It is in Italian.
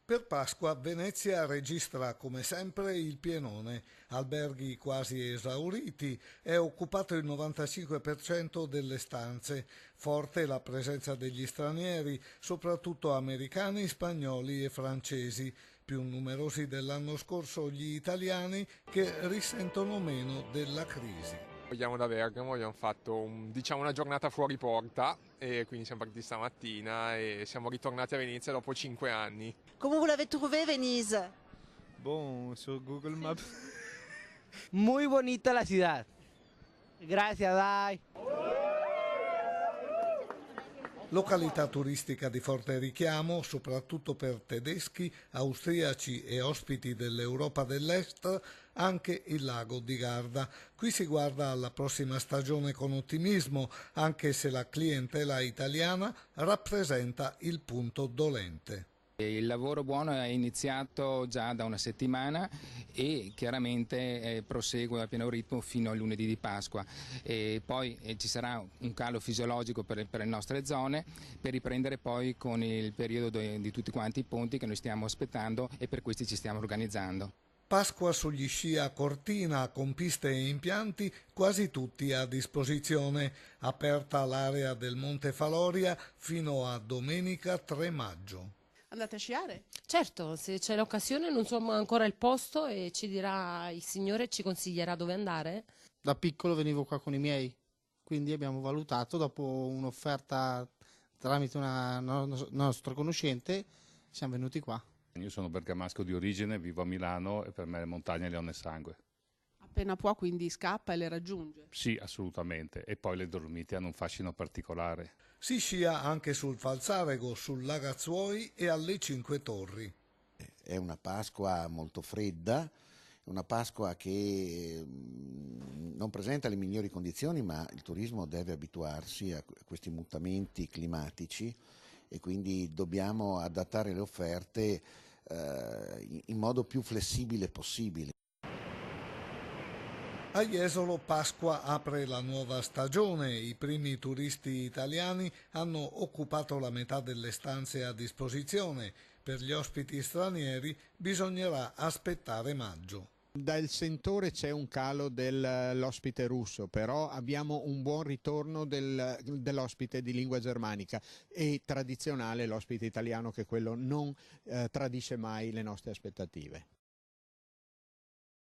Per Pasqua Venezia registra come sempre il pienone, alberghi quasi esauriti, è occupato il 95% delle stanze, forte la presenza degli stranieri, soprattutto americani, spagnoli e francesi, più numerosi dell'anno scorso gli italiani che risentono meno della crisi. Vogliamo da Bergamo, abbiamo fatto una giornata fuori porta e quindi siamo partiti stamattina e siamo ritornati a Venezia dopo 5 anni. Comment vous l'avez trouvé, Venise? Bon, sur Google Maps. Muy bonita la ciudad. Gracias, bye. Località turistica di forte richiamo, soprattutto per tedeschi, austriaci e ospiti dell'Europa dell'Est, anche il lago di Garda. Qui si guarda alla prossima stagione con ottimismo, anche se la clientela italiana rappresenta il punto dolente. Il lavoro buono è iniziato già da una settimana e chiaramente prosegue a pieno ritmo fino al lunedì di Pasqua. E poi ci sarà un calo fisiologico per le nostre zone per riprendere poi con il periodo di tutti quanti i ponti che noi stiamo aspettando e per questi ci stiamo organizzando. Pasqua sugli sci a Cortina con piste e impianti quasi tutti a disposizione, aperta l'area del Monte Faloria fino a domenica 3 maggio. Andate a sciare? Certo, se c'è l'occasione non so ancora il posto e ci dirà il Signore, ci consiglierà dove andare. Da piccolo venivo qua con i miei, quindi abbiamo valutato, dopo un'offerta tramite una nostra conoscente, siamo venuti qua. Io sono bergamasco di origine, vivo a Milano e per me le montagne le ho nel sangue. Appena può quindi scappa e le raggiunge? Sì, assolutamente, e poi le Dolomiti hanno un fascino particolare. Si scia anche sul Falzarego, sul Lagazzuoi e alle Cinque Torri. È una Pasqua molto fredda, una Pasqua che non presenta le migliori condizioni, ma il turismo deve abituarsi a questi mutamenti climatici e quindi dobbiamo adattare le offerte in modo più flessibile possibile. A Jesolo Pasqua apre la nuova stagione, i primi turisti italiani hanno occupato la metà delle stanze a disposizione, per gli ospiti stranieri bisognerà aspettare maggio. Dal sentore c'è un calo dell'ospite russo, però abbiamo un buon ritorno dell'ospite di lingua germanica e tradizionale l'ospite italiano che quello non tradisce mai le nostre aspettative.